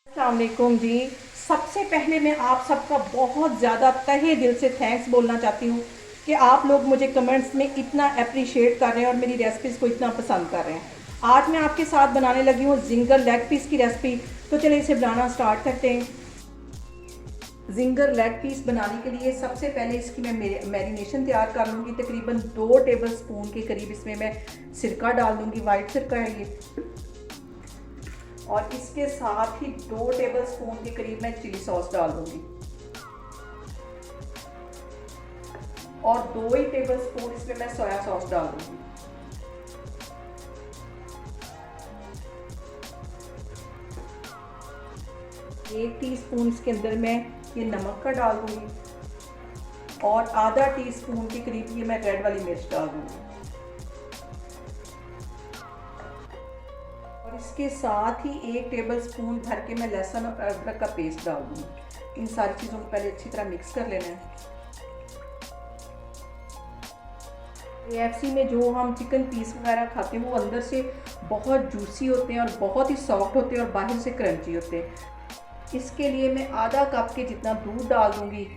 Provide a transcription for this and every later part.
अस्सलाम वालेकुम जी। सबसे पहले मैं आप सबका बहुत ज़्यादा तहे दिल से थैंक्स बोलना चाहती हूँ कि आप लोग मुझे कमेंट्स में इतना अप्रिशिएट कर रहे हैं और मेरी रेसिपीज़ को इतना पसंद कर रहे हैं। आज मैं आपके साथ बनाने लगी हूँ जिंगर लेग पीस की रेसिपी। तो चलिए इसे बनाना स्टार्ट करते हैं। जिंगर लेग पीस बनाने के लिए सबसे पहले इसकी मैं मैरिनेशन तैयार कर लूँगी। तकरीबन 2 टेबल स्पून के करीब इसमें मैं सिरका डाल दूँगी। वाइट सिरका है ये। और इसके साथ ही 2 टेबल स्पून के करीब मैं चिली सॉस डाल दूंगी और 2 ही टेबल स्पून इसमें मैं सोया सॉस डाल दूंगी। एक टीस्पून इसके अंदर मैं ये नमक का डाल दूंगी और आधा टीस्पून के करीब ये मैं रेड वाली मिर्च डाल दूंगी। और इसके साथ ही 1 टेबल स्पून भर के मैं लहसुन और अदरक का पेस्ट डाल दूंगी। इन सारी चीज़ों को पहले अच्छी तरह मिक्स कर लेना है। KFC में जो हम चिकन पीस वगैरह खाते हैं वो अंदर से बहुत जूसी होते हैं और बहुत ही सॉफ्ट होते हैं और बाहर से क्रंची होते हैं। इसके लिए मैं आधा कप के जितना दूध डाल दूंगी।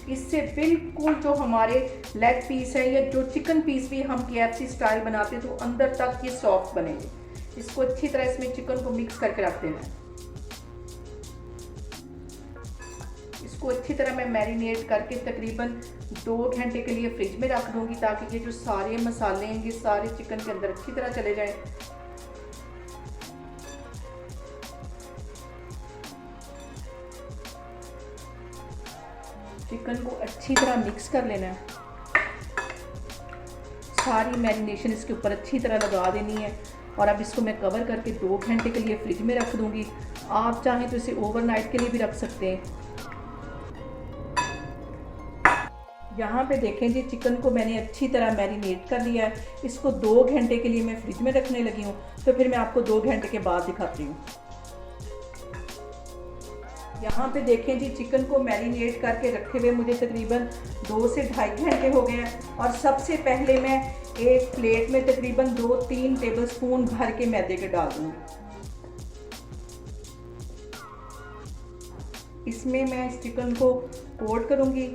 इससे बिल्कुल जो हमारे लेग पीस है या जो चिकन पीस भी हम KFC स्टाइल बनाते हैं तो अंदर तक ये सॉफ्ट बनेंगे। इसको अच्छी तरह इसमें चिकन को मिक्स करके रख देना है। इसको अच्छी तरह मैं मैरिनेट करके तकरीबन 2 घंटे के लिए फ्रिज में रख दूंगी ताकि ये जो सारे मसाले हैं ये सारे चिकन के अंदर अच्छी तरह चले जाएं। चिकन को अच्छी तरह मिक्स कर लेना है। सारी मैरिनेशन इसके ऊपर अच्छी तरह लगा देनी है और अब इसको मैं कवर करके 2 घंटे के लिए फ्रिज में रख दूंगी। आप चाहें तो इसे ओवरनाइट के लिए भी रख सकते हैं। यहाँ पे देखें जी, चिकन को मैंने अच्छी तरह मैरिनेट कर लिया है। इसको 2 घंटे के लिए मैं फ्रिज में रखने लगी हूँ। तो फिर मैं आपको 2 घंटे के बाद दिखाती हूँ। यहाँ पे देखें जी, चिकन को मैरिनेट करके रखे हुए मुझे तकरीबन 2 से ढाई घंटे हो गए हैं। और सबसे पहले मैं एक प्लेट में तकरीबन 2-3 टेबल स्पून भर के मैदे के डाल दूँगी। इसमें मैं इस चिकन को कोट करूँगी।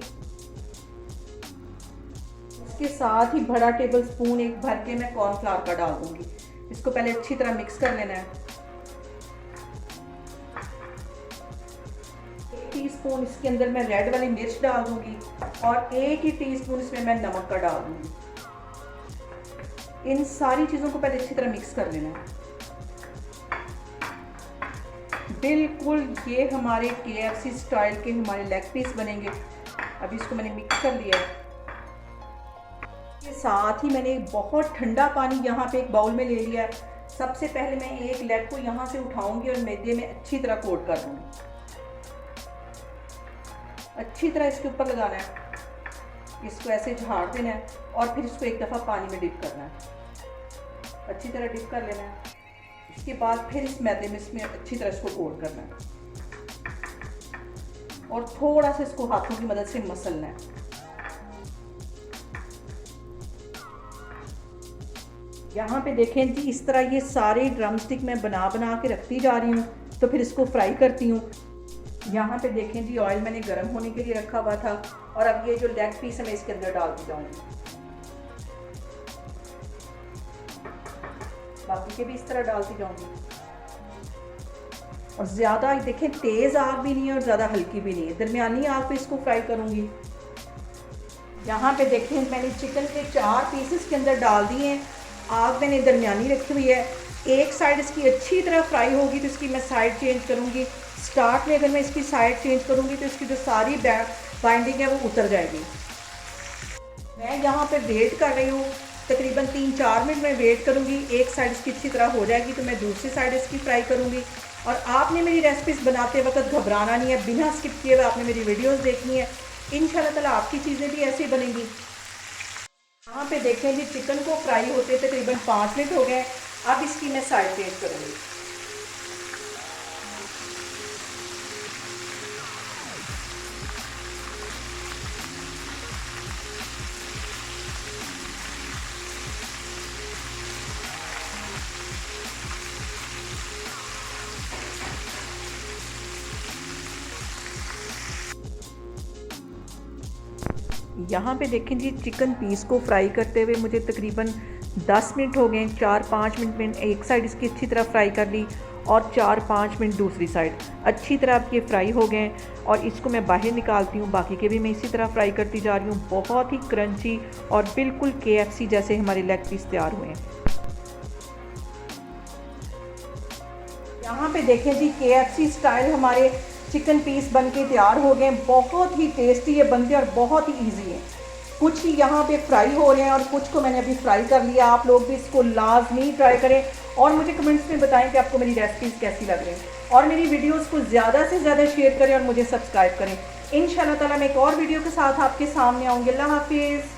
इसके साथ ही बड़ा टेबल स्पून एक भर के मैं कॉर्नफ्लावर का डाल दूँगी। इसको पहले अच्छी तरह मिक्स कर लेना है। टीस्पून इसके अंदर मैं रेड वाली मिर्च डाल दूंगी और 1 ही टीस्पून इसमें मैं नमक का डाल दूंगी। इन सारी चीज़ों को पहले अच्छी तरह मिक्स कर लेना है। बिल्कुल ये हमारे KFC स्टाइल के हमारे लेग पीस बनेंगे। अभी इसको मैंने मिक्स कर लिया है। इसके साथ ही मैंने बहुत ठंडा पानी यहाँ पे एक बाउल में ले लिया है। सबसे पहले मैं एक लेग को यहाँ से उठाऊंगी और मैदे में अच्छी तरह कोट कर दूंगी। अच्छी तरह इसके ऊपर लगाना है। इसको ऐसे झाड़ देना है और फिर इसको एक दफ़ा पानी में डिप करना है। अच्छी तरह डिप कर लेना है। इसके बाद फिर इस मैदे में इसमें अच्छी तरह इसको कोट करना है और थोड़ा सा इसको हाथों की मदद से मसलना है। यहाँ पे देखें जी, इस तरह ये सारे ड्रम स्टिक मैं बना बना के रखती जा रही हूँ। तो फिर इसको फ्राई करती हूँ। यहाँ पे देखें जी, ऑयल मैंने गर्म होने के लिए रखा हुआ था और अब ये जो लेग पीस है मैं इसके अंदर डालती जाऊँगी। बाकी के भी इस तरह डालती जाऊँगी। और ज़्यादा देखें तेज़ आग भी नहीं है और ज़्यादा हल्की भी नहीं है, दरमियानी आग पे इसको फ्राई करूँगी। यहाँ पे देखें मैंने चिकन के 4 पीसेस के अंदर डाल दिए हैं। आग मैंने दरमियानी रखी हुई है। एक साइड इसकी अच्छी तरह फ्राई होगी तो इसकी मैं साइड चेंज करूँगी। स्टार्ट में अगर मैं इसकी साइड चेंज करूँगी तो इसकी जो सारी बाइंडिंग है वो उतर जाएगी। मैं यहाँ पे वेट कर रही हूँ। तकरीबन 3-4 मिनट में वेट करूँगी। एक साइड इसकी अच्छी तरह हो जाएगी तो मैं दूसरी साइड इसकी फ्राई करूँगी। और आपने मेरी रेसिपीज़ बनाते वक्त घबराना नहीं है। बिना स्किप किए हुए आपने मेरी वीडियोज़ देखनी है। इंशाल्लाह ताला आपकी चीज़ें भी ऐसी बनेंगी। यहाँ पे देखें जी, चिकन को फ्राई होते तकरीबन 5 मिनट हो गए। अब इसकी मैं साइड चेंज करूँगी। यहाँ पे देखें जी, चिकन पीस को फ्राई करते हुए मुझे तकरीबन 10 मिनट हो गए। 4-5 मिनट में एक साइड इसकी अच्छी तरह फ्राई कर ली और 4-5 मिनट दूसरी साइड अच्छी तरह अब ये फ्राई हो गए और इसको मैं बाहर निकालती हूँ। बाकी के भी मैं इसी तरह फ्राई करती जा रही हूँ। बहुत ही क्रंची और बिल्कुल KFC जैसे हमारे लेग पीस तैयार हुए हैं। यहाँ पे देखें जी, KFC स्टाइल हमारे चिकन पीस बन के तैयार हो गए। बहुत ही टेस्टी ये बनते हैं और बहुत ही इजी है। कुछ ही यहाँ पे फ्राई हो रहे हैं और कुछ को मैंने अभी फ्राई कर लिया। आप लोग भी इसको लाजमी ट्राई करें और मुझे कमेंट्स में बताएं कि आपको मेरी रेसिपीज़ कैसी लग रही हैं और मेरी वीडियोस को ज़्यादा से ज़्यादा शेयर करें और मुझे सब्सक्राइब करें। इंशाल्लाह ताला मैं एक और वीडियो के साथ आपके सामने आऊँगी। अल्लाह हाफिज़।